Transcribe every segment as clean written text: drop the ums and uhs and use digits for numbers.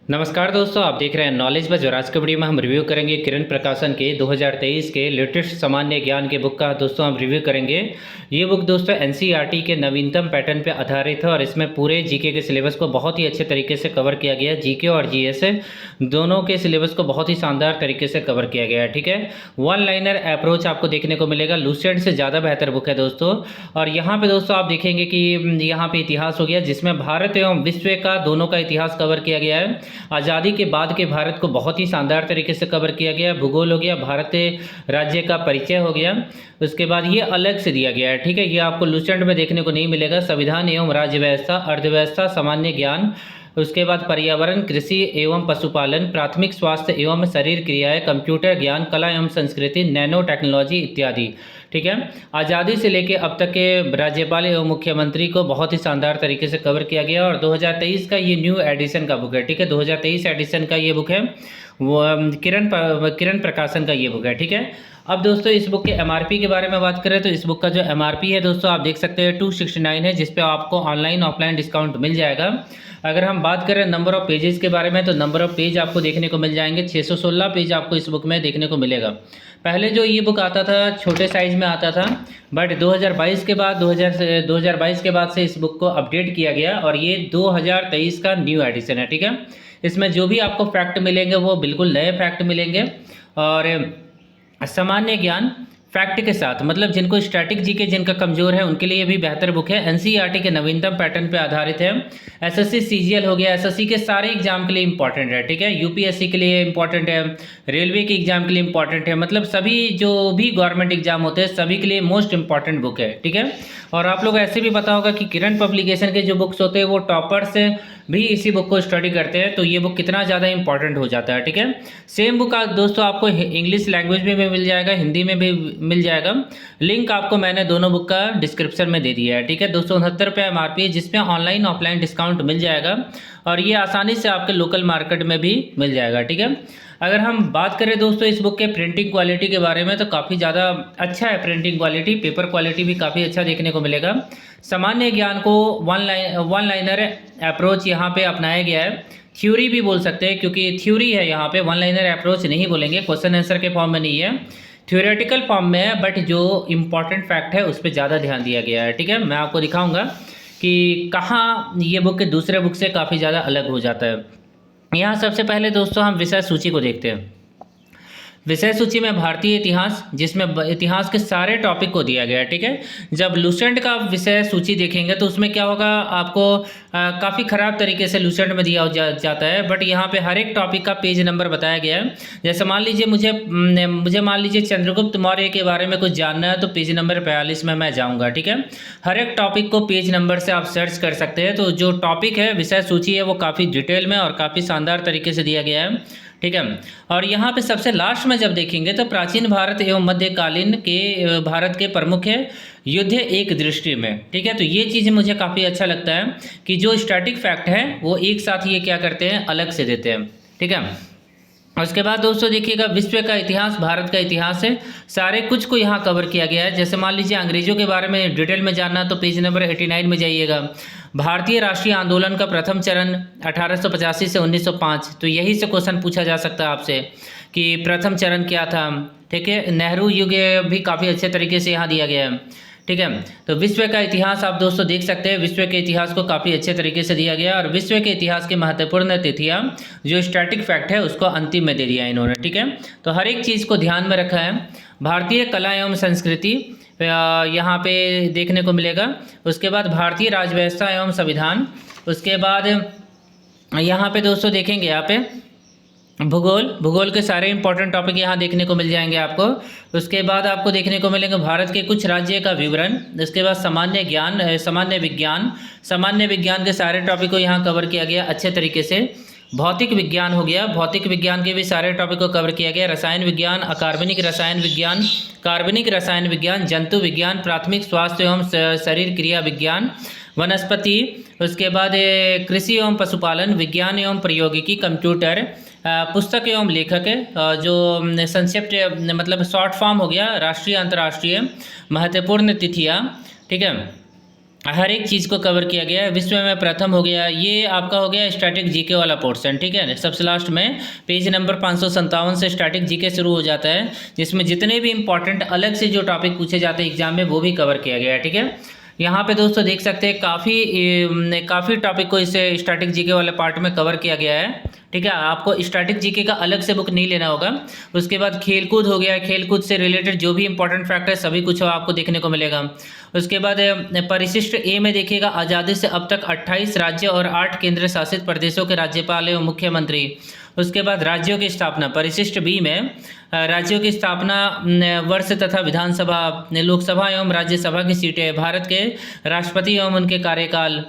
नमस्कार दोस्तों, आप देख रहे हैं नॉलेज बज और आज के वीडियो में हम रिव्यू करेंगे किरण प्रकाशन के 2023 के लेटेस्ट सामान्य ज्ञान के बुक का दोस्तों हम रिव्यू करेंगे। ये बुक दोस्तों एनसीईआरटी के नवीनतम पैटर्न पे आधारित है और इसमें पूरे जीके के सिलेबस को बहुत ही अच्छे तरीके से कवर किया गया है। जीके और जीएस दोनों के सिलेबस को बहुत ही शानदार तरीके से कवर किया गया है। ठीक है, वन लाइनर अप्रोच आपको देखने को मिलेगा। लूसेंट से ज़्यादा बेहतर बुक है दोस्तों। और यहाँ पे दोस्तों आप देखेंगे कि यहाँ पे इतिहास हो गया जिसमें भारत एवं विश्व का दोनों का इतिहास कवर किया गया है। आज़ादी के बाद के भारत को बहुत ही शानदार तरीके से कवर किया गया। भूगोल हो गया, भारतीय राज्य का परिचय हो गया। उसके बाद ये अलग से दिया गया है। ठीक है, ये आपको लूसेंट में देखने को नहीं मिलेगा। संविधान एवं राज्य व्यवस्था, अर्थव्यवस्था, सामान्य ज्ञान, उसके बाद पर्यावरण, कृषि एवं पशुपालन, प्राथमिक स्वास्थ्य एवं शरीर क्रियाएं, कंप्यूटर ज्ञान, कला एवं संस्कृति, नैनो टेक्नोलॉजी इत्यादि। ठीक है, आज़ादी से लेकर अब तक के राज्यपाल एवं मुख्यमंत्री को बहुत ही शानदार तरीके से कवर किया गया। और 2023 का ये न्यू एडिशन का बुक है। ठीक है, 2023 एडिशन का ये बुक है, वो किरण प्रकाशन का ये बुक है। ठीक है, अब दोस्तों इस बुक के एमआरपी के बारे में बात करें तो इस बुक का जो एमआरपी है दोस्तों आप देख सकते हैं 269 है, जिसपे आपको ऑनलाइन ऑफलाइन डिस्काउंट मिल जाएगा। अगर हम बात करें नंबर ऑफ पेजेस के बारे में तो नंबर ऑफ पेज आपको देखने को मिल जाएंगे 616 पेज आपको इस बुक में देखने को मिलेगा। पहले जो ये बुक आता था छोटे साइज़ में आता था, बट 2022 के बाद 2022 के बाद से इस बुक को अपडेट किया गया और ये 2023 का न्यू एडिशन है। ठीक है, इसमें जो भी आपको फैक्ट मिलेंगे वो बिल्कुल नए फैक्ट मिलेंगे और सामान्य ज्ञान फैक्ट के साथ, मतलब जिनको स्टैटिक जीके जिनका कमजोर है उनके लिए भी बेहतर बुक है। एनसीईआरटी के नवीनतम पैटर्न पे आधारित है। एसएससी सीजीएल हो गया, एसएससी के सारे एग्जाम के लिए इंपॉर्टेंट है। ठीक है, यूपीएससी के लिए इंपॉर्टेंट है, रेलवे के एग्जाम के लिए इंपॉर्टेंट है, मतलब सभी जो भी गवर्नमेंट एग्जाम होते हैं सभी के लिए मोस्ट इंपॉर्टेंट बुक है। ठीक है, और आप लोग ऐसे भी पता होगा कि किरण पब्लिकेशन के जो बुक्स होते हैं वो टॉपर्स भी इसी बुक को स्टडी करते हैं, तो ये बुक कितना ज़्यादा इंपॉर्टेंट हो जाता है। ठीक है, सेम बुक दोस्तों आपको इंग्लिश लैंग्वेज में भी मिल जाएगा, हिंदी में भी मिल जाएगा। लिंक आपको मैंने दोनों बुक का डिस्क्रिप्शन में दे दिया है। ठीक है, 269 रुपये एमआरपी, जिसमें ऑनलाइन ऑफलाइन डिस्काउंट मिल जाएगा और ये आसानी से आपके लोकल मार्केट में भी मिल जाएगा। ठीक है, अगर हम बात करें दोस्तों इस बुक के प्रिंटिंग क्वालिटी के बारे में तो काफ़ी ज़्यादा अच्छा है प्रिंटिंग क्वालिटी, पेपर क्वालिटी भी काफ़ी अच्छा देखने को मिलेगा। सामान्य ज्ञान को वन लाइनर अप्रोच यहाँ पे अपनाया गया है। थ्योरी भी बोल सकते हैं क्योंकि थ्योरी है यहाँ पे, वन लाइनर अप्रोच नहीं बोलेंगे, क्वेश्चन आंसर के फॉर्म में नहीं है, थ्योरेटिकल फॉर्म में है, बट जो इम्पॉर्टेंट फैक्ट है उस पर ज़्यादा ध्यान दिया गया है। ठीक है, मैं आपको दिखाऊंगा कि कहाँ ये बुक के दूसरे बुक से काफ़ी ज़्यादा अलग हो जाता है। यहाँ सबसे पहले दोस्तों हम विषय सूची को देखते हैं। विषय सूची में भारतीय इतिहास, जिसमें इतिहास के सारे टॉपिक को दिया गया है। ठीक है, जब लूसेंट का विषय सूची देखेंगे तो उसमें क्या होगा, आपको काफ़ी ख़राब तरीके से लूसेंट में दिया जाता है, बट यहाँ पे हर एक टॉपिक का पेज नंबर बताया गया है। जैसे मान लीजिए मुझे मान लीजिए चंद्रगुप्त मौर्य के बारे में कुछ जानना है तो पेज नंबर 42 में मैं जाऊँगा। ठीक है, हर एक टॉपिक को पेज नंबर से आप सर्च कर सकते हैं। तो जो टॉपिक है विषय सूची है वो काफ़ी डिटेल में और काफ़ी शानदार तरीके से दिया गया है। ठीक है, और यहाँ पे सबसे लास्ट में जब देखेंगे तो प्राचीन भारत एवं मध्यकालीन के भारत के प्रमुख युद्ध एक दृष्टि में। ठीक है, तो ये चीज़ मुझे काफ़ी अच्छा लगता है कि जो स्टैटिक फैक्ट है वो एक साथ ये क्या करते हैं, अलग से देते हैं। ठीक है, उसके बाद दोस्तों देखिएगा विश्व का इतिहास, भारत का इतिहास है, सारे कुछ को यहाँ कवर किया गया है। जैसे मान लीजिए अंग्रेजों के बारे में डिटेल में जानना तो पेज नंबर 89 में जाइएगा। भारतीय राष्ट्रीय आंदोलन का प्रथम चरण 1885 से 1905, तो यही से क्वेश्चन पूछा जा सकता है आपसे कि प्रथम चरण क्या था। ठीक है, नेहरू युग भी काफ़ी अच्छे तरीके से यहाँ दिया गया है। ठीक है, तो विश्व का इतिहास आप दोस्तों देख सकते हैं, विश्व के इतिहास को काफ़ी अच्छे तरीके से दिया गया और विश्व के इतिहास की महत्वपूर्ण तिथियां जो स्टैटिक फैक्ट है उसको अंतिम में दे दिया इन्होंने। ठीक है, तो हर एक चीज़ को ध्यान में रखा है। भारतीय कला एवं संस्कृति यहाँ पे देखने को मिलेगा। उसके बाद भारतीय राजव्यवस्था एवं संविधान, उसके बाद यहाँ पे दोस्तों देखेंगे यहाँ पे भूगोल के सारे इंपॉर्टेंट टॉपिक यहाँ देखने को मिल जाएंगे आपको। उसके बाद आपको देखने को मिलेंगे भारत के कुछ राज्य का विवरण। इसके बाद सामान्य विज्ञान के सारे टॉपिक को यहाँ कवर किया गया अच्छे तरीके से। भौतिक विज्ञान हो गया, भौतिक विज्ञान के भी सारे टॉपिक को कवर किया गया। रसायन विज्ञान, अकार्बनिक रसायन विज्ञान, कार्बनिक रसायन विज्ञान, जंतु विज्ञान, प्राथमिक स्वास्थ्य एवं शरीर क्रिया विज्ञान, वनस्पति, उसके बाद कृषि एवं पशुपालन, विज्ञान एवं प्रौद्योगिकी, कंप्यूटर, पुस्तक एवं लेखक, जो संक्षिप्त मतलब शॉर्ट फॉर्म हो गया, राष्ट्रीय अंतर्राष्ट्रीय, महत्वपूर्ण तिथियाँ। ठीक है, हर एक चीज़ को कवर किया गया है। विश्व में प्रथम हो गया, ये आपका हो गया स्टैटिक जीके वाला पोर्शन, ठीक है। सबसे लास्ट में पेज नंबर 557 से स्टैटिक जीके शुरू हो जाता है, जिसमें जितने भी इंपॉर्टेंट अलग से जो टॉपिक पूछे जाते हैं एग्जाम में वो भी कवर किया गया है, ठीक है। यहाँ पे दोस्तों देख सकते हैं काफ़ी टॉपिक को इसे स्टैटिक जीके वाले पार्ट में कवर किया गया है, ठीक है। आपको स्टैटिक जीके का अलग से बुक नहीं लेना होगा। उसके बाद खेलकूद हो गया, खेलकूद से रिलेटेड जो भी इंपॉर्टेंट फैक्ट है सभी कुछ आपको देखने को मिलेगा। उसके बाद परिशिष्ट ए में देखिएगा, आज़ादी से अब तक 28 राज्य और 8 केंद्र शासित प्रदेशों के राज्यपाल एवं मुख्यमंत्री। उसके बाद राज्यों की स्थापना, परिशिष्ट बी में राज्यों की स्थापना, वर्ष तथा विधानसभा, लोकसभा एवं राज्यसभा की सीटें, भारत के राष्ट्रपति एवं उनके कार्यकाल,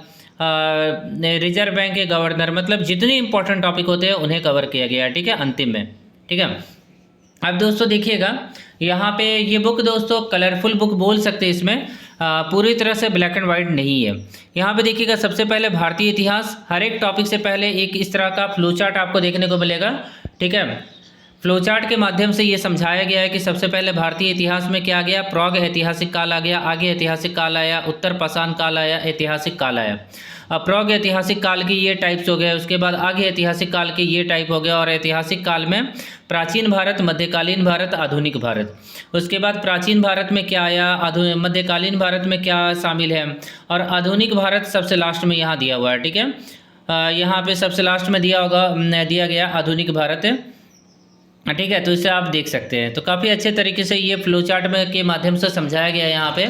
रिजर्व बैंक के गवर्नर, मतलब जितने इंपॉर्टेंट टॉपिक होते हैं उन्हें कवर किया गया है, ठीक है, अंतिम में, ठीक है। अब दोस्तों देखिएगा यहाँ पे ये बुक दोस्तों कलरफुल बुक बोल सकते हैं, इसमें पूरी तरह से ब्लैक एंड वाइट नहीं है। यहाँ पे देखिएगा सबसे पहले भारतीय इतिहास, हर एक टॉपिक से पहले एक इस तरह का फ्लो चार्ट आपको देखने को मिलेगा, ठीक है। फ्लो चार्ट के माध्यम से ये समझाया गया है कि सबसे पहले भारतीय इतिहास में क्या आ गया, प्राग ऐतिहासिक काल आ गया, आगे ऐतिहासिक काल आया, उत्तर पाषाण काल आया, ऐतिहासिक काल आया। अब प्राग ऐतिहासिक काल की ये टाइप्स हो गए, उसके बाद आगे ऐतिहासिक काल के ये टाइप हो गया, और ऐतिहासिक काल में प्राचीन भारत, मध्यकालीन भारत, आधुनिक भारत। उसके बाद प्राचीन भारत में क्या आया, मध्यकालीन भारत में क्या शामिल है, और आधुनिक भारत सबसे लास्ट में यहाँ दिया हुआ है, ठीक है। यहाँ पे सबसे लास्ट में दिया गया आधुनिक भारत है, ठीक है। तो इसे आप देख सकते हैं, तो काफ़ी अच्छे तरीके से ये फ्लो चार्ट में के माध्यम से समझाया गया है यहाँ पे।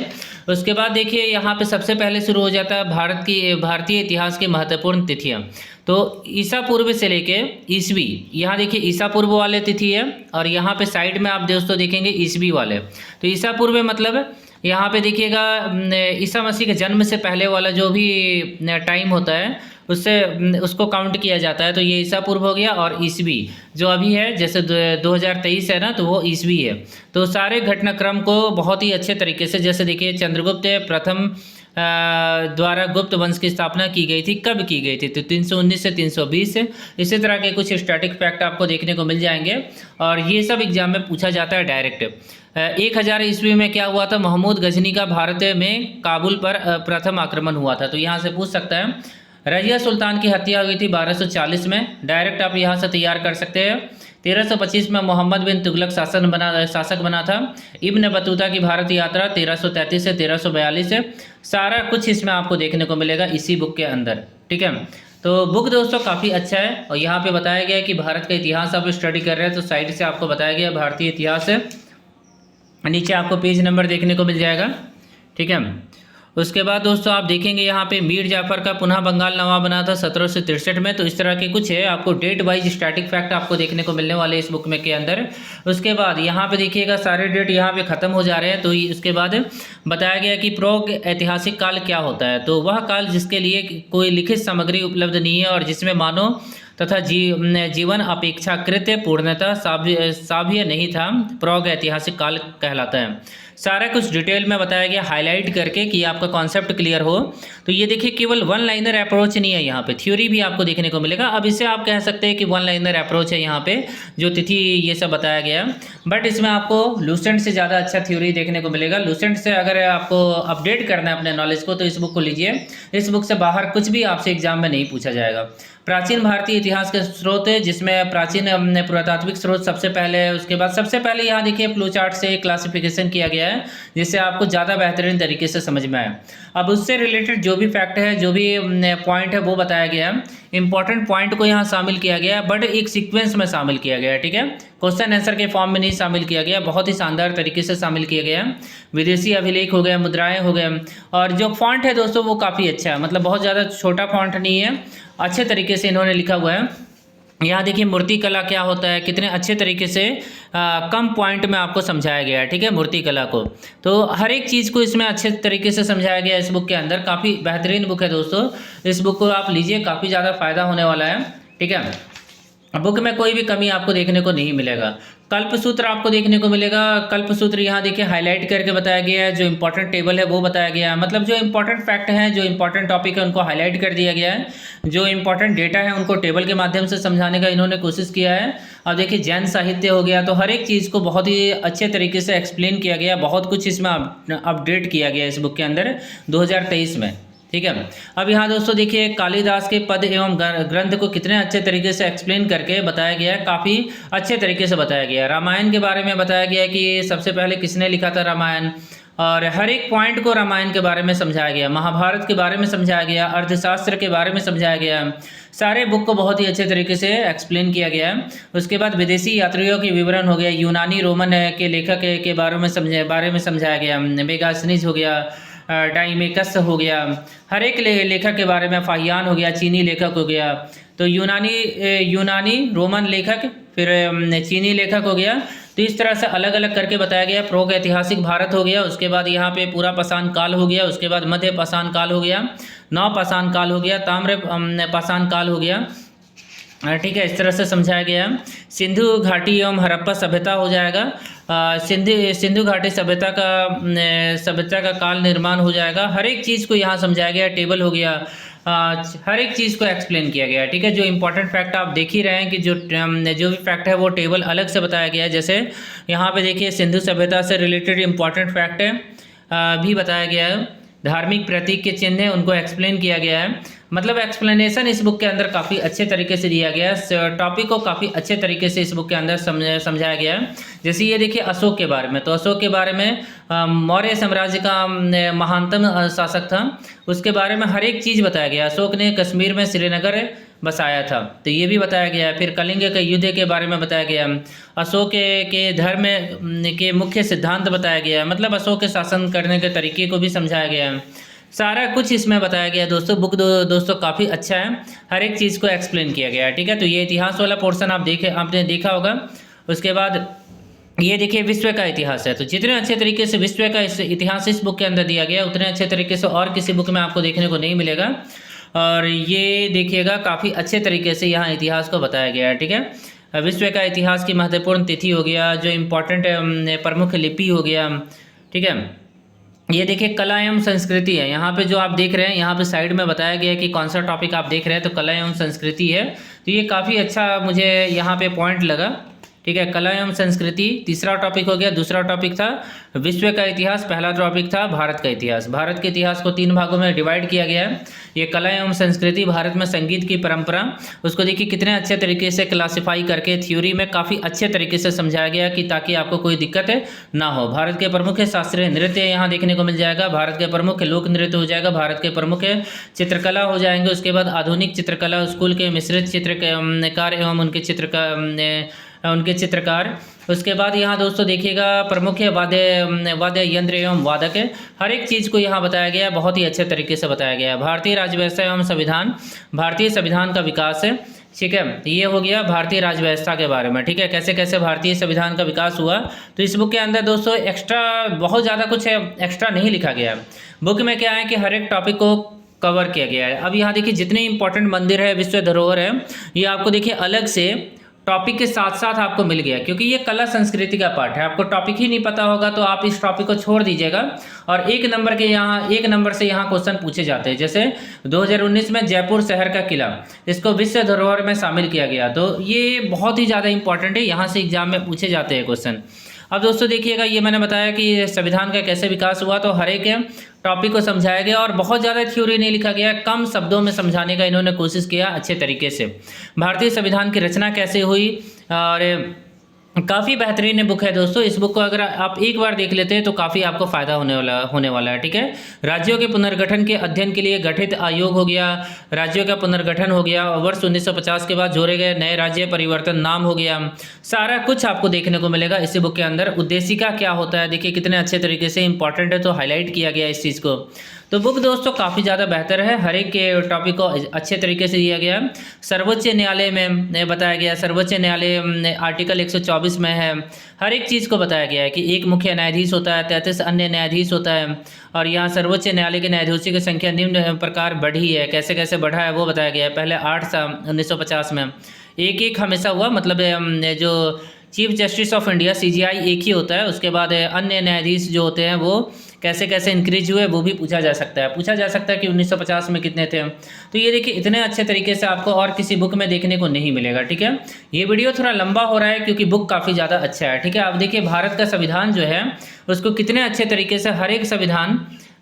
उसके बाद देखिए यहाँ पे सबसे पहले शुरू हो जाता है भारतीय इतिहास की महत्वपूर्ण तिथियाँ। तो ईसा पूर्व से लेके ईसवी, यहाँ देखिए ईसा पूर्व वाले तिथि है, और यहाँ पे साइड में आप दोस्तों देखेंगे ईसवी वाले। तो ईसा पूर्व मतलब यहाँ पे देखिएगा ईसा मसीह के जन्म से पहले वाला जो भी टाइम होता है उसको काउंट किया जाता है। तो ये ईसा पूर्व हो गया, और ईसवी जो अभी है, जैसे 2023 है ना, तो वो ईसवी है। तो सारे घटनाक्रम को बहुत ही अच्छे तरीके से, जैसे देखिए चंद्रगुप्त प्रथम द्वारा गुप्त वंश की स्थापना की गई थी, कब की गई थी, तो 319 से 320 से। इसी तरह के कुछ स्टैटिक फैक्ट आपको देखने को मिल जाएंगे, और ये सब एग्जाम में पूछा जाता है डायरेक्ट। 1000 ईस्वी में क्या हुआ था, महमूद गजनी का भारत में काबुल पर प्रथम आक्रमण हुआ था, तो यहाँ से पूछ सकता है। रजिया सुल्तान की हत्या हुई थी 1240 में, डायरेक्ट आप यहाँ से तैयार कर सकते हैं। 1325 में मोहम्मद बिन तुगलक शासक बना था। इब्न बतूता की भारत यात्रा 1333 से 1342 से। सारा कुछ इसमें आपको देखने को मिलेगा इसी बुक के अंदर, ठीक है। तो बुक दोस्तों काफ़ी अच्छा है, और यहाँ पे बताया गया है कि भारत का इतिहास आप स्टडी कर रहे हैं, तो साइड से आपको बताया गया भारतीय इतिहास है, नीचे आपको पेज नंबर देखने को मिल जाएगा, ठीक है। उसके बाद दोस्तों आप देखेंगे यहाँ पे मीर जाफर का पुनः बंगाल नवाब बना था 1763 में। तो इस तरह के कुछ है, आपको डेट वाइज स्टैटिक फैक्ट आपको देखने को मिलने वाले इस बुक में के अंदर। उसके बाद यहाँ पे देखिएगा सारे डेट यहाँ पे ख़त्म हो जा रहे हैं। तो उसके बाद बताया गया कि प्राग ऐतिहासिक काल क्या होता है, तो वह काल जिसके लिए कोई लिखित सामग्री उपलब्ध नहीं है और जिसमें मानव तथा जीवन अपेक्षाकृत पूर्णतः साव्य नहीं था, प्राग ऐतिहासिक काल कहलाता है। सारा कुछ डिटेल में बताया गया हाईलाइट करके कि आपका कॉन्सेप्ट क्लियर हो। तो ये देखिए केवल वन लाइनर अप्रोच नहीं है, यहाँ पे थ्योरी भी आपको देखने को मिलेगा। अब इसे आप कह सकते हैं कि वन लाइनर अप्रोच है यहाँ पे जो तिथि ये सब बताया गया, बट इसमें आपको लूसेंट से ज़्यादा अच्छा थ्योरी देखने को मिलेगा। लूसेंट से अगर आपको अपडेट करना है अपने नॉलेज को तो इस बुक को लीजिए, इस बुक से बाहर कुछ भी आपसे एग्जाम में नहीं पूछा जाएगा। प्राचीन भारतीय इतिहास के स्रोत है, जिसमें प्राचीन पुरातात्विक स्रोत सबसे पहले है। उसके बाद सबसे पहले यहाँ देखिए फ्लो चार्ट से क्लासिफिकेशन किया गया है, जिससे आपको ज़्यादा बेहतरीन तरीके से समझ में आए। अब उससे रिलेटेड जो भी फैक्ट है, जो भी पॉइंट है वो बताया गया है। इंपॉर्टेंट पॉइंट को यहाँ शामिल किया गया है, बट एक सीक्वेंस में शामिल किया गया है, ठीक है। क्वेश्चन आंसर के फॉर्म में नहीं शामिल किया गया, बहुत ही शानदार तरीके से शामिल किया गया है। विदेशी अभिलेख हो गए, मुद्राएं हो गए, और जो फॉन्ट है दोस्तों वो काफ़ी अच्छा है, मतलब बहुत ज़्यादा छोटा फॉन्ट नहीं है, अच्छे तरीके से इन्होंने लिखा हुआ है। यहाँ देखिए मूर्ति कला क्या होता है, कितने अच्छे तरीके से कम पॉइंट में आपको समझाया गया है, ठीक है, मूर्ति कला को। तो हर एक चीज़ को इसमें अच्छे तरीके से समझाया गया है इस बुक के अंदर। काफ़ी बेहतरीन बुक है दोस्तों, इस बुक को आप लीजिए, काफ़ी ज़्यादा फायदा होने वाला है, ठीक है। बुक में कोई भी कमी आपको देखने को नहीं मिलेगा। कल्पसूत्र आपको देखने को मिलेगा। कल्पसूत्र यहाँ देखिए हाईलाइट करके बताया गया है, जो इंपॉर्टेंट टेबल है वो बताया गया है, मतलब जो इंपॉर्टेंट फैक्ट हैं, जो इंपॉर्टेंट टॉपिक है उनको हाईलाइट कर दिया गया है, जो इंपॉर्टेंट डेटा है उनको टेबल के माध्यम से समझाने का इन्होंने कोशिश किया है। अब देखिए जैन साहित्य हो गया, तो हर एक चीज़ को बहुत ही अच्छे तरीके से एक्सप्लेन किया गया, बहुत कुछ इसमें अपडेट किया गया इस बुक के अंदर 2023 में, ठीक है। अब यहाँ दोस्तों देखिए कालिदास के पद एवं ग्रंथ को कितने अच्छे तरीके से एक्सप्लेन करके बताया गया है, काफ़ी अच्छे तरीके से बताया गया है। रामायण के बारे में बताया गया है कि सबसे पहले किसने लिखा था रामायण, और हर एक पॉइंट को रामायण के बारे में समझाया गया, महाभारत के बारे में समझाया गया, अर्थशास्त्र के बारे में समझाया गया, सारे बुक को बहुत ही अच्छे तरीके से एक्सप्लेन किया गया है। उसके बाद विदेशी यात्रियों के विवरण हो गया, यूनानी रोमन के लेखक के बारे में समझाया गया, मेगास्थनीज हो गया, डाइमेकस हो गया, हर एक लेखक के बारे में, फाहियान हो गया, चीनी लेखक हो गया, तो यूनानी रोमन लेखक, फिर चीनी लेखक हो गया। तो इस तरह से अलग अलग करके बताया गया। प्रोग ऐतिहासिक भारत हो गया, उसके बाद यहाँ पे पूरा पाषाण काल हो गया, उसके बाद मध्य पाषाण काल हो गया, नव पाषाण काल हो गया, ताम्र पाषाण काल हो गया, ठीक है, इस तरह से समझाया गया। सिंधु घाटी एवं हड़प्पा सभ्यता हो जाएगा, सिंधु घाटी सभ्यता का काल निर्माण हो जाएगा, हर एक चीज़ को यहाँ समझाया गया। टेबल हो गया, हर एक चीज़ को एक्सप्लेन किया गया, ठीक है। जो इंपॉर्टेंट फैक्ट आप देख ही रहे हैं कि जो भी फैक्ट है वो टेबल अलग से बताया गया है। जैसे यहाँ पे देखिए सिंधु सभ्यता से रिलेटेड इंपॉर्टेंट फैक्ट है भी बताया गया है, धार्मिक प्रतीक के चिन्ह है उनको एक्सप्लेन किया गया है, मतलब एक्सप्लेनेशन इस बुक के अंदर काफ़ी अच्छे तरीके से दिया गया है, टॉपिक को काफ़ी अच्छे तरीके से इस बुक के अंदर समझाया गया है। जैसे ये देखिए अशोक के बारे में, तो अशोक के बारे में मौर्य साम्राज्य का महानतम शासक था, उसके बारे में हर एक चीज़ बताया गया। अशोक ने कश्मीर में श्रीनगर बसाया था, तो ये भी बताया गया है। फिर कलिंग के युद्ध के बारे में बताया गया, अशोक के धर्म के मुख्य सिद्धांत बताया गया, मतलब अशोक के शासन करने के तरीके को भी समझाया गया है, सारा कुछ इसमें बताया गया दोस्तों। बुक दोस्तों काफ़ी अच्छा है, हर एक चीज़ को एक्सप्लेन किया गया है, ठीक है। तो ये इतिहास वाला पोर्शन आपने देखा होगा। उसके बाद ये देखिए विश्व का इतिहास है, तो जितने अच्छे तरीके से विश्व का इतिहास इस बुक के अंदर दिया गया उतने अच्छे तरीके से और किसी बुक में आपको देखने को नहीं मिलेगा। और ये देखिएगा काफ़ी अच्छे तरीके से यहाँ इतिहास को बताया गया है, ठीक है। विश्व का इतिहास की महत्वपूर्ण तिथि हो गया, जो इम्पोर्टेंट प्रमुख लिपि हो गया, ठीक है। ये देखिए कला एवं संस्कृति है, यहाँ पे जो आप देख रहे हैं यहाँ पे साइड में बताया गया है कि कौन सा टॉपिक आप देख रहे हैं, तो कला एवं संस्कृति है। तो ये काफ़ी अच्छा मुझे यहाँ पे पॉइंट लगा, ठीक है। कला एवं संस्कृति तीसरा टॉपिक हो गया। दूसरा टॉपिक था विश्व का इतिहास, पहला टॉपिक था भारत का इतिहास। भारत के इतिहास को 3 भागों में डिवाइड किया गया है। ये कला एवं संस्कृति, भारत में संगीत की परंपरा, उसको देखिए कितने अच्छे तरीके से क्लासिफाई करके थ्योरी में काफ़ी अच्छे तरीके से समझाया गया कि ताकि आपको कोई दिक्कत ना हो। भारत के प्रमुख शास्त्रीय नृत्य यहाँ देखने को मिल जाएगा, भारत के प्रमुख लोक नृत्य हो जाएगा, भारत के प्रमुख चित्रकला हो जाएंगे। उसके बाद आधुनिक चित्रकला, स्कूल के मिश्रित चित्रकार एवं उनके चित्रकार। उसके बाद यहाँ दोस्तों देखिएगा प्रमुख वाद्य यंत्र एवं वादक, हर एक चीज़ को यहाँ बताया गया है, बहुत ही अच्छे तरीके से बताया गया है। भारतीय राज्यव्यवस्था एवं संविधान, भारतीय संविधान का विकास है, ठीक है। ये हो गया भारतीय राज्यव्यवस्था के बारे में, ठीक है, कैसे कैसे भारतीय संविधान का विकास हुआ। तो इस बुक के अंदर दोस्तों एक्स्ट्रा बहुत ज़्यादा कुछ एक्स्ट्रा नहीं लिखा गया है। बुक में क्या है कि हर एक टॉपिक को कवर किया गया है। अब यहाँ देखिए जितने इंपॉर्टेंट मंदिर है, विश्व धरोहर है, ये आपको देखिए अलग से टॉपिक के साथ साथ आपको मिल गया, क्योंकि ये कला संस्कृति का पार्ट है। आपको टॉपिक ही नहीं पता होगा तो आप इस टॉपिक को छोड़ दीजिएगा और 1 नंबर से यहाँ क्वेश्चन पूछे जाते हैं। जैसे 2019 में जयपुर शहर का किला, इसको विश्व धरोहर में शामिल किया गया, तो ये बहुत ही ज़्यादा इंपॉर्टेंट है, यहाँ से एग्जाम में पूछे जाते हैं क्वेश्चन। अब दोस्तों देखिएगा, ये मैंने बताया कि संविधान का कैसे विकास हुआ, तो हर एक टॉपिक को समझाया गया और बहुत ज़्यादा थ्योरी नहीं लिखा गया, कम शब्दों में समझाने का इन्होंने कोशिश किया अच्छे तरीके से। भारतीय संविधान की रचना कैसे हुई, और काफ़ी बेहतरीन बुक है दोस्तों। इस बुक को अगर आप एक बार देख लेते हैं तो काफ़ी आपको फ़ायदा होने वाला है, ठीक है। राज्यों के पुनर्गठन के अध्ययन के लिए गठित आयोग हो गया, राज्यों का पुनर्गठन हो गया, वर्ष 1950 के बाद जोड़े गए नए राज्य परिवर्तन नाम हो गया, सारा कुछ आपको देखने को मिलेगा इसी बुक के अंदर। उद्देशिका क्या होता है, देखिए कितने अच्छे तरीके से इंपॉर्टेंट है, तो हाईलाइट किया गया इस चीज़ को। तो बुक दोस्तों काफ़ी ज़्यादा बेहतर है, हर एक के टॉपिक को अच्छे तरीके से दिया गया। सर्वोच्च न्यायालय में बताया गया, सर्वोच्च न्यायालय आर्टिकल 124 में है, हर एक चीज़ को बताया गया है कि 1 मुख्य न्यायाधीश होता है, 33 अन्य न्यायाधीश होता है, और यहाँ सर्वोच्च न्यायालय के न्यायाधीशों की संख्या निम्न प्रकार बढ़ी है, कैसे कैसे बढ़ा है वो बताया गया है। पहले 8 था 1950 में, 1 हमेशा हुआ, मतलब जो chief justice of India CJI एक ही होता है, उसके बाद अन्य न्यायाधीश जो होते हैं वो कैसे कैसे इंक्रीज हुए वो भी पूछा जा सकता है। पूछा जा सकता है कि 1950 में कितने थे। तो ये देखिए इतने अच्छे तरीके से आपको और किसी बुक में देखने को नहीं मिलेगा। ठीक है, ये वीडियो थोड़ा लंबा हो रहा है क्योंकि बुक काफ़ी ज़्यादा अच्छा है। ठीक है, आप देखिए भारत का संविधान जो है उसको कितने अच्छे तरीके से हर एक संविधान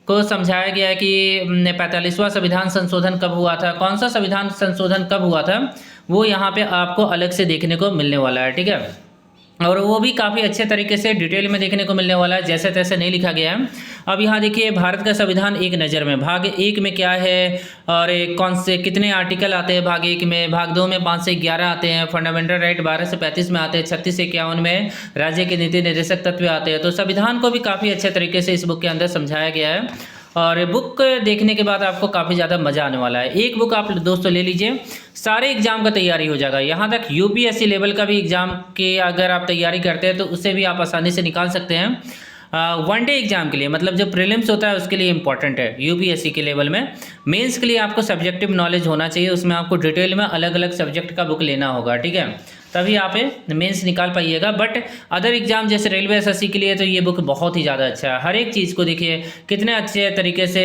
को समझाया गया है कि 45वां संविधान संशोधन कब हुआ था, कौन सा संविधान संशोधन कब हुआ था, वो यहाँ पे आपको अलग से देखने को मिलने वाला है। ठीक है, और वो भी काफ़ी अच्छे तरीके से डिटेल में देखने को मिलने वाला है, जैसे तैसे नहीं लिखा गया है। अब यहाँ देखिए भारत का संविधान एक नज़र में, भाग 1 में क्या है और कौन से कितने आर्टिकल आते हैं भाग 1 में, भाग 2 में 5 से 11 आते हैं, फंडामेंटल राइट 12 से 35 में आते हैं, 36 से 51 में राज्य के नीति निर्देशक तत्व आते हैं। तो संविधान को भी काफ़ी अच्छे तरीके से इस बुक के अंदर समझाया गया है और बुक देखने के बाद आपको काफ़ी ज़्यादा मज़ा आने वाला है। एक बुक आप दोस्तों ले लीजिए, सारे एग्जाम का तैयारी हो जाएगा। यहाँ तक UPSC लेवल का भी एग्जाम के अगर आप तैयारी करते हैं तो उससे भी आप आसानी से निकाल सकते हैं। 1 डे एग्जाम के लिए, मतलब जो प्रीलिम्स होता है उसके लिए इंपॉर्टेंट है UPSC के लेवल में। मेंस के लिए आपको सब्जेक्टिव नॉलेज होना चाहिए, उसमें आपको डिटेल में अलग अलग सब्जेक्ट का बुक लेना होगा। ठीक है, तभी आप मेंस निकाल पाइएगा। बट अदर एग्जाम जैसे रेलवे SSC के लिए तो ये बुक बहुत ही ज़्यादा अच्छा है। हर एक चीज़ को देखिए कितने अच्छे तरीके से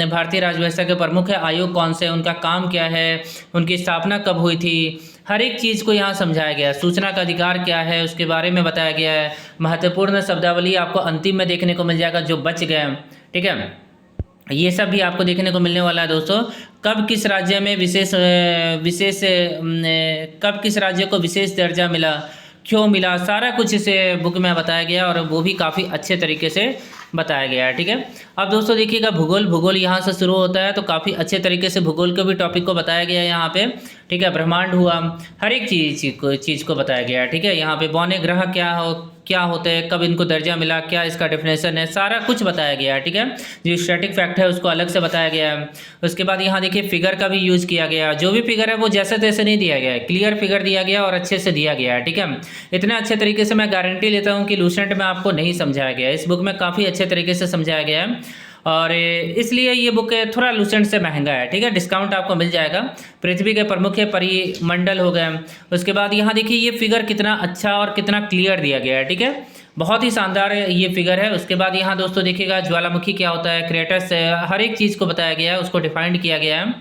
भारतीय राजव्यवस्था के प्रमुख आयोग कौन से, उनका काम क्या है, उनकी स्थापना कब हुई थी, हर एक चीज़ को यहाँ समझाया गया है। सूचना का अधिकार क्या है उसके बारे में बताया गया है। महत्वपूर्ण शब्दावली आपको अंतिम में देखने को मिल जाएगा जो बच गए। ठीक है, ये सब भी आपको देखने को मिलने वाला है दोस्तों। कब किस राज्य में कब किस राज्य को विशेष दर्जा मिला, क्यों मिला, सारा कुछ इस बुक में बताया गया और वो भी काफ़ी अच्छे तरीके से बताया गया है। ठीक है, अब दोस्तों देखिएगा भूगोल यहाँ से शुरू होता है तो काफ़ी अच्छे तरीके से भूगोल के भी टॉपिक को बताया गया है यहाँ पे। ठीक है, ब्रह्मांड हुआ, हर एक चीज़ को बताया गया है। ठीक है, यहाँ पे बौने ग्रह क्या होते हैं, कब इनको दर्जा मिला, क्या इसका डेफिनेशन है, सारा कुछ बताया गया है। ठीक है, जो स्टैटिक फैक्ट है उसको अलग से बताया गया है। उसके बाद यहाँ देखिए फिगर का भी यूज़ किया गया है। जो भी फिगर है वो जैसे तैसे नहीं दिया गया है, क्लियर फिगर दिया गया और अच्छे से दिया गया है। ठीक है, इतने अच्छे तरीके से मैं गारंटी लेता हूँ कि लूसेंट में आपको नहीं समझाया गया है। इस बुक में काफ़ी अच्छे तरीके से समझाया गया है और इसलिए ये बुक थोड़ा लूसेंट से महंगा है। ठीक है, डिस्काउंट आपको मिल जाएगा। पृथ्वी के प्रमुख परिमंडल हो गए। उसके बाद यहाँ देखिए ये फिगर कितना अच्छा और कितना क्लियर दिया गया है। ठीक है, बहुत ही शानदार ये फिगर है। उसके बाद यहाँ दोस्तों देखिएगा ज्वालामुखी क्या होता है, क्रेटर्स, हर एक चीज़ को बताया गया है, उसको डिफाइंड किया गया है।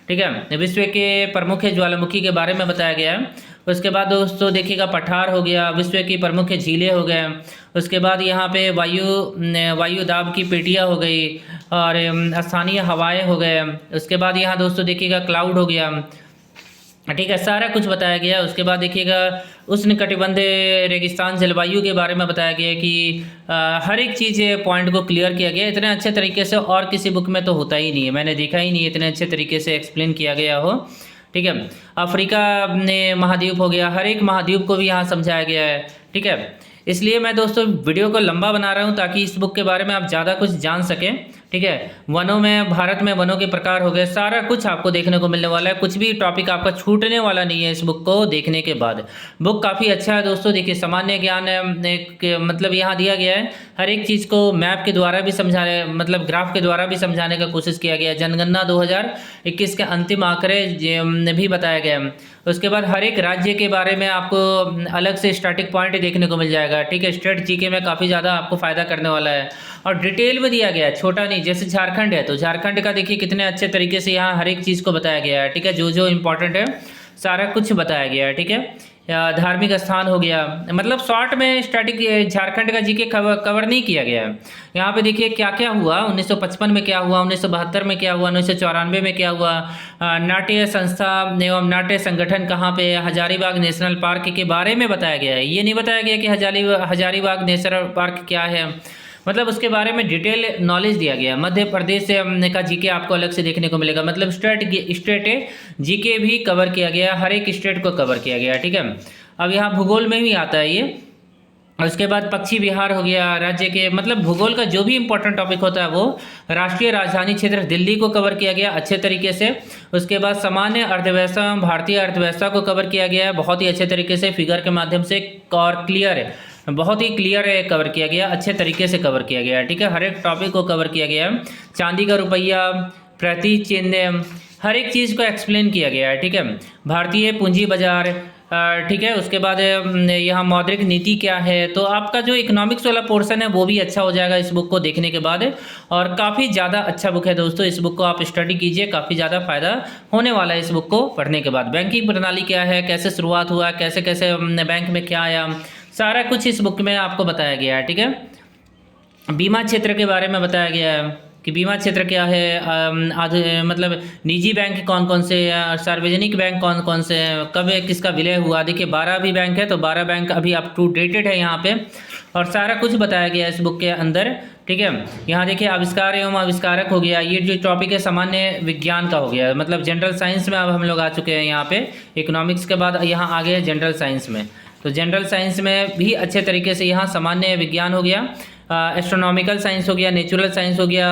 ठीक है, विश्व के प्रमुख ज्वालामुखी के बारे में बताया गया है। उसके बाद दोस्तों देखिएगा पठार हो गया, विश्व की प्रमुख झीलें हो गए। उसके बाद यहाँ पे वायु दाब की पेटियाँ हो गई और स्थानीय हवाएं हो गए। उसके बाद यहाँ दोस्तों देखिएगा क्लाउड हो गया। ठीक है, सारा कुछ बताया गया। उसके बाद देखिएगा उष्णकटिबंधीय रेगिस्तान जलवायु के बारे में बताया गया कि हर एक चीज़ पॉइंट को क्लियर किया गया इतने अच्छे तरीके से, और किसी बुक में तो होता ही नहीं है, मैंने देखा ही नहीं इतने अच्छे तरीके से एक्सप्लेन किया गया हो। ठीक है, अफ्रीका महाद्वीप हो गया, हर एक महाद्वीप को भी यहाँ समझाया गया है। ठीक है, इसलिए मैं दोस्तों वीडियो को लंबा बना रहा हूँ ताकि इस बुक के बारे में आप ज़्यादा कुछ जान सकें। ठीक है, वनों में, भारत में वनों के प्रकार हो गए, सारा कुछ आपको देखने को मिलने वाला है। कुछ भी टॉपिक आपका छूटने वाला नहीं है इस बुक को देखने के बाद। बुक काफ़ी अच्छा है दोस्तों। देखिए सामान्य ज्ञान मतलब यहाँ दिया गया है, हर एक चीज़ को मैप के द्वारा भी समझाने, मतलब ग्राफ के द्वारा भी समझाने का कोशिश किया गया है। जनगणना 2021 के अंतिम आंकड़े भी बताया गया है। उसके बाद हर एक राज्य के बारे में आपको अलग से स्टैटिक पॉइंट देखने को मिल जाएगा। ठीक है, स्टेट जीके में काफ़ी ज़्यादा आपको फ़ायदा करने वाला है और डिटेल में दिया गया है, छोटा नहीं। जैसे झारखंड है तो झारखंड का देखिए कितने अच्छे तरीके से यहाँ हर एक चीज़ को बताया गया है। ठीक है, जो जो इम्पोर्टेंट है सारा कुछ बताया गया है। ठीक है, धार्मिक स्थान हो गया, मतलब शॉर्ट में स्टैटिक झारखंड का जीके कवर नहीं किया गया है। यहाँ पे देखिए क्या क्या हुआ, 1955 में क्या हुआ, 1972 में क्या हुआ, 1994 में क्या हुआ, नाट्य संस्था एवं नाट्य संगठन कहाँ पे, हजारीबाग नेशनल पार्क के बारे में बताया गया है। ये नहीं बताया गया कि हजारीबाग नेशनल पार्क क्या है, मतलब उसके बारे में डिटेल नॉलेज दिया गया। मध्य प्रदेश का जीके आपको अलग से देखने को मिलेगा, मतलब स्टेट जीके भी कवर किया गया, हर एक स्टेट को कवर किया गया। ठीक है, अब यहाँ भूगोल में भी आता है ये। उसके बाद पक्षी विहार हो गया, राज्य के, मतलब भूगोल का जो भी इंपॉर्टेंट टॉपिक होता है वो। राष्ट्रीय राजधानी क्षेत्र दिल्ली को कवर किया गया अच्छे तरीके से। उसके बाद सामान्य अर्थव्यवस्था, भारतीय अर्थव्यवस्था को कवर किया गया है बहुत ही अच्छे तरीके से, फिगर के माध्यम से, और क्लियर है, बहुत ही क्लियर है, कवर किया गया, अच्छे तरीके से कवर किया गया है। ठीक है, हर एक टॉपिक को कवर किया गया है। चांदी का रुपया, प्रति चिन्ह, हर एक चीज़ को एक्सप्लेन किया गया है। ठीक है, भारतीय पूंजी बाजार, ठीक है। उसके बाद यहाँ मौद्रिक नीति क्या है, तो आपका जो इकोनॉमिक्स वाला पोर्शन है वो भी अच्छा हो जाएगा इस बुक को देखने के बाद। और काफ़ी ज़्यादा अच्छा बुक है दोस्तों, इस बुक को आप स्टडी कीजिए, काफ़ी ज़्यादा फायदा होने वाला है इस बुक को पढ़ने के बाद। बैंकिंग प्रणाली क्या है, कैसे शुरुआत हुआ, कैसे कैसे बैंक में क्या आया, सारा कुछ इस बुक में आपको बताया गया है। ठीक है। बीमा क्षेत्र के बारे में बताया गया है कि बीमा क्षेत्र क्या है, मतलब निजी बैंक कौन कौन से हैं, सार्वजनिक बैंक कौन कौन से हैं, कब किसका विलय हुआ। देखिए 12 भी बैंक है, तो 12 बैंक अभी अप टू डेटेड है यहाँ पे, और सारा कुछ बताया गया है इस बुक के अंदर। ठीक है। यहाँ देखिए आविष्कार एवं आविष्कारक हो गया, ये जो टॉपिक है सामान्य विज्ञान का हो गया, मतलब जनरल साइंस में अब हम लोग आ चुके हैं यहाँ पे। इकोनॉमिक्स के बाद यहाँ आ गए जनरल साइंस में, तो जनरल साइंस में भी अच्छे तरीके से यहाँ सामान्य विज्ञान हो गया, एस्ट्रोनॉमिकल साइंस हो गया, नेचुरल साइंस हो गया,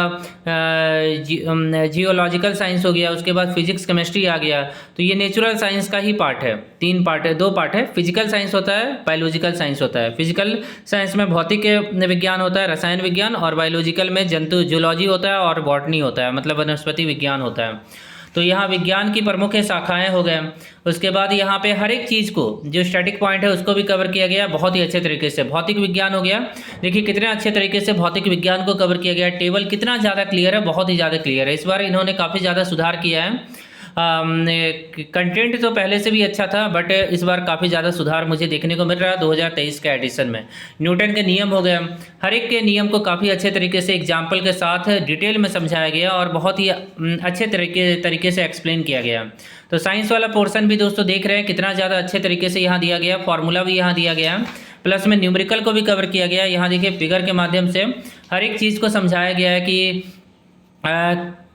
जियोलॉजिकल साइंस हो गया, उसके बाद फिजिक्स केमिस्ट्री आ गया। तो ये नेचुरल साइंस का ही पार्ट है, 3 पार्ट है, 2 पार्ट है। फिजिकल साइंस होता है, बायोलॉजिकल साइंस होता है। फिजिकल साइंस में भौतिक विज्ञान होता है, रसायन विज्ञान, और बायोलॉजिकल में जंतु जूलॉजी होता है और बॉटनी होता है, मतलब वनस्पति विज्ञान होता है। तो यहाँ विज्ञान की प्रमुख शाखाएं हो गए। उसके बाद यहाँ पे हर एक चीज़ को जो स्टैटिक पॉइंट है उसको भी कवर किया गया बहुत ही अच्छे तरीके से। भौतिक विज्ञान हो गया, देखिए कितने अच्छे तरीके से भौतिक विज्ञान को कवर किया गया। टेबल कितना ज़्यादा क्लियर है, बहुत ही ज़्यादा क्लियर है। इस बार इन्होंने काफ़ी ज़्यादा सुधार किया है। कंटेंट तो पहले से भी अच्छा था, बट इस बार काफ़ी ज़्यादा सुधार मुझे देखने को मिल रहा है 2023 के एडिशन में। न्यूटन के नियम हो गए, हर एक के नियम को काफ़ी अच्छे तरीके से एग्जाम्पल के साथ डिटेल में समझाया गया और बहुत ही अच्छे तरीके से एक्सप्लेन किया गया। तो साइंस वाला पोर्शन भी दोस्तों देख रहे हैं कितना ज़्यादा अच्छे तरीके से यहाँ दिया गया, फॉर्मूला भी यहाँ दिया गया, प्लस में न्यूमेरिकल को भी कवर किया गया। यहाँ देखिए फिगर के माध्यम से हर एक चीज़ को समझाया गया है कि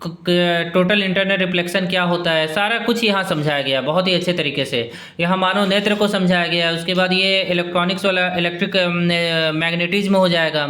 टोटल इंटरनल रिफ्लेक्शन क्या होता है, सारा कुछ यहाँ समझाया गया बहुत ही अच्छे तरीके से। यहाँ मानव नेत्र को समझाया गया है। उसके बाद ये इलेक्ट्रॉनिक्स वाला इलेक्ट्रिक मैग्नेटिज्म हो जाएगा,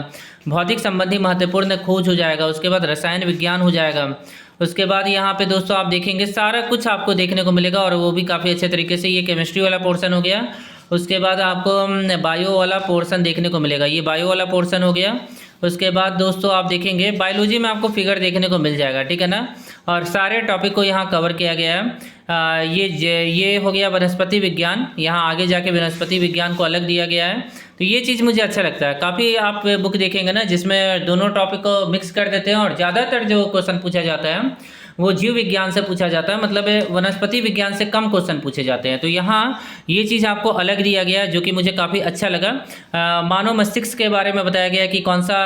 भौतिक संबंधी महत्वपूर्ण खोज हो जाएगा, उसके बाद रसायन विज्ञान हो जाएगा। उसके बाद यहाँ पे दोस्तों आप देखेंगे सारा कुछ आपको देखने को मिलेगा, और वो भी काफ़ी अच्छे तरीके से। ये केमिस्ट्री वाला पोर्शन हो गया। उसके बाद आपको बायो वाला पोर्शन देखने को मिलेगा, ये बायो वाला पोर्शन हो गया। उसके बाद दोस्तों आप देखेंगे बायोलॉजी में आपको फिगर देखने को मिल जाएगा, ठीक है ना, और सारे टॉपिक को यहाँ कवर किया गया है। ये हो गया वनस्पति विज्ञान, यहाँ आगे जाके वनस्पति विज्ञान को अलग दिया गया है। तो ये चीज़ मुझे अच्छा लगता है। काफ़ी आप बुक देखेंगे ना जिसमें दोनों टॉपिक को मिक्स कर देते हैं, और ज़्यादातर जो क्वेश्चन पूछा जाता है वो जीव विज्ञान से पूछा जाता है, मतलब वनस्पति विज्ञान से कम क्वेश्चन पूछे जाते हैं। तो यहाँ ये चीज़ आपको अलग दिया गया जो कि मुझे काफ़ी अच्छा लगा। मानव मस्तिष्क के बारे में बताया गया कि कौन सा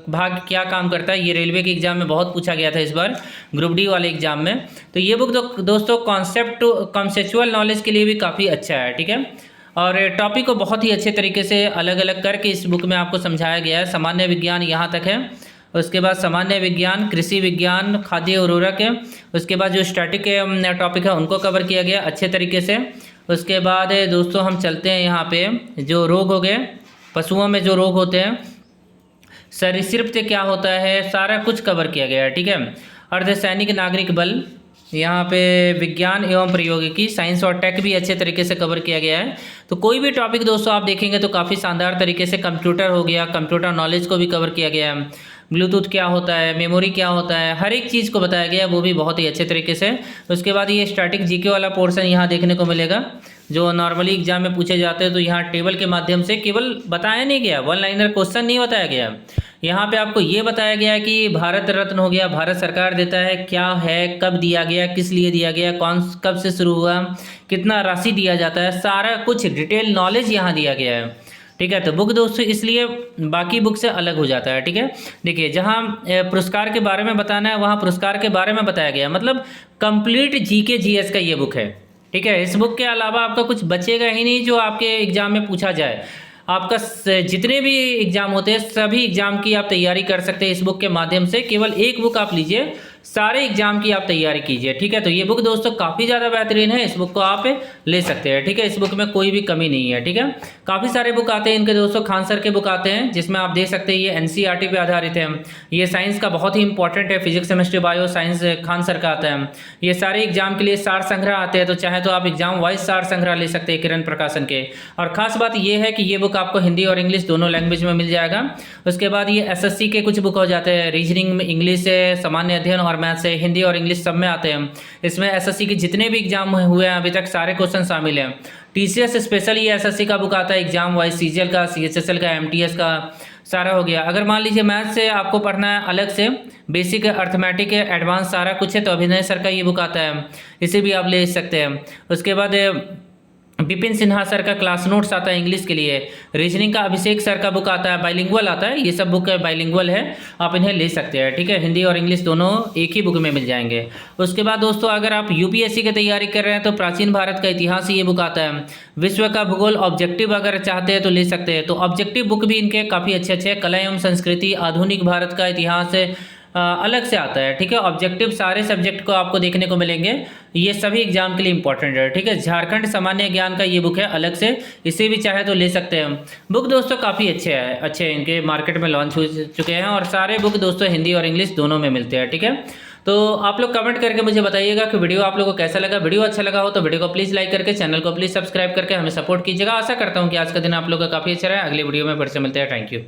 भाग क्या काम करता है। ये रेलवे के एग्जाम में बहुत पूछा गया था इस बार, ग्रुप डी वाले एग्जाम में। तो ये बुक दोस्तों कॉन्सेप्चुअल नॉलेज के लिए भी काफ़ी अच्छा है, ठीक है। और टॉपिक को बहुत ही अच्छे तरीके से अलग अलग करके इस बुक में आपको समझाया गया है। सामान्य विज्ञान यहाँ तक है, उसके बाद सामान्य विज्ञान, कृषि विज्ञान, खाद्य उर्वरक है, उसके बाद जो स्टैटिक टॉपिक है उनको कवर किया गया अच्छे तरीके से। उसके बाद दोस्तों हम चलते हैं यहाँ पे जो रोग हो गए, पशुओं में जो रोग होते हैं, सरीसृप क्या होता है, सारा कुछ कवर किया गया है, ठीक है। अर्धसैनिक नागरिक बल, यहाँ पे विज्ञान एवं प्रौद्योगिकी, साइंस और टेक भी अच्छे तरीके से कवर किया गया है। तो कोई भी टॉपिक दोस्तों आप देखेंगे तो काफ़ी शानदार तरीके से। कंप्यूटर हो गया, कंप्यूटर नॉलेज को भी कवर किया गया है। ब्लूटूथ क्या होता है, मेमोरी क्या होता है, हर एक चीज़ को बताया गया है, वो भी बहुत ही अच्छे तरीके से। उसके बाद ये स्टैटिक जीके वाला पोर्शन यहाँ देखने को मिलेगा जो नॉर्मली एग्जाम में पूछे जाते हैं। तो यहाँ टेबल के माध्यम से केवल बताया नहीं गया, वन लाइनर क्वेश्चन नहीं बताया गया, यहाँ पे आपको ये बताया गया है कि भारत रत्न हो गया, भारत सरकार देता है, क्या है, कब दिया गया, किस लिए दिया गया, कब से शुरू हुआ, कितना राशि दिया जाता है, सारा कुछ डिटेल नॉलेज यहाँ दिया गया है, ठीक है। तो बुक दोस्तों इसलिए बाकी बुक से अलग हो जाता है, ठीक है। देखिए जहाँ पुरस्कार के बारे में बताना है वहाँ पुरस्कार के बारे में बताया गया, मतलब कंप्लीट जीके जीएस का ये बुक है, ठीक है। इस बुक के अलावा आपका कुछ बचेगा ही नहीं जो आपके एग्जाम में पूछा जाए। आपका जितने भी एग्जाम होते हैं सभी एग्जाम की आप तैयारी कर सकते हैं इस बुक के माध्यम से। केवल एक बुक आप लीजिए, सारे एग्जाम की आप तैयारी कीजिए, ठीक है। तो ये बुक दोस्तों काफ़ी ज़्यादा बेहतरीन है, इस बुक को आप ले सकते हैं, ठीक है। इस बुक में कोई भी कमी नहीं है, ठीक है। काफ़ी सारे बुक आते हैं इनके दोस्तों, खान सर के बुक आते हैं जिसमें आप देख सकते हैं ये एनसीईआरटी पे आधारित है। ये साइंस का बहुत ही इंपॉर्टेंट है, physics chemistry bio science Khan sir का आता है। ये सारे एग्जाम के लिए सार संग्रह आते हैं, तो चाहे तो आप एग्जाम वाइज सार संग्रह ले सकते हैं किरण प्रकाशन के। और खास बात ये है कि ये बुक आपको हिंदी और इंग्लिश दोनों लैंग्वेज में मिल जाएगा। उसके बाद ये एसएससी के कुछ बुक हो जाते हैं, रीजनिंग में इंग्लिश, सामान्य अध्ययन ग्रामर, मैथ्स है, हिंदी और इंग्लिश सब में आते हैं। इसमें एसएससी के जितने भी एग्जाम हुए हैं अभी तक सारे क्वेश्चन शामिल हैं। टीसीएस स्पेशल ये एसएससी का बुक आता है एग्जाम वाइज, सीजीएल का, सीएचएसएल का, एमटीएस का, सारा हो गया। अगर मान लीजिए मैथ से आपको पढ़ना है अलग से, बेसिक अर्थमेटिक एडवांस सारा कुछ है, तो अभिनय सर का ये बुक आता है, इसे भी आप ले सकते हैं। उसके बाद विपिन सिन्हा सर का क्लास नोट्स आता है इंग्लिश के लिए। रीजनिंग का अभिषेक सर का बुक आता है, बाइलिंगुअल आता है, ये सब बुक बाइलिंगुअल है, आप इन्हें ले सकते हैं। ठीक है, हिंदी और इंग्लिश दोनों एक ही बुक में मिल जाएंगे। उसके बाद दोस्तों अगर आप यूपीएससी की तैयारी कर रहे हैं तो प्राचीन भारत का इतिहास ये बुक आता है। विश्व का भूगोल ऑब्जेक्टिव अगर चाहते हैं तो ले सकते हैं, तो ऑब्जेक्टिव बुक भी इनके काफ़ी अच्छे अच्छे हैं। कला एवं संस्कृति, आधुनिक भारत का इतिहास अलग से आता है। ठीक है, ऑब्जेक्टिव सारे सब्जेक्ट को आपको देखने को मिलेंगे, ये सभी एग्जाम के लिए इंपॉर्टेंट है। ठीक है, झारखंड सामान्य ज्ञान का ये बुक है अलग से, इसे भी चाहे तो ले सकते हैं। बुक दोस्तों काफ़ी अच्छे हैं, इनके मार्केट में लॉन्च हो चुके हैं और सारे बुक दोस्तों हिंदी और इंग्लिश दोनों में मिलते हैं। ठीक है, तो आप लोग कमेंट करके मुझे बताइएगा कि वीडियो आप लोगों को कैसा लगा। वीडियो अच्छा लगा हो तो वीडियो को प्लीज़ लाइक करके, चैनल को प्लीज़ सब्सक्राइब करके हमें सपोर्ट कीजिएगा। आशा करता हूँ कि आज का दिन आप लोगों का काफ़ी अच्छा रहा है। अगली वीडियो में फिर से मिलते हैं। Thank you.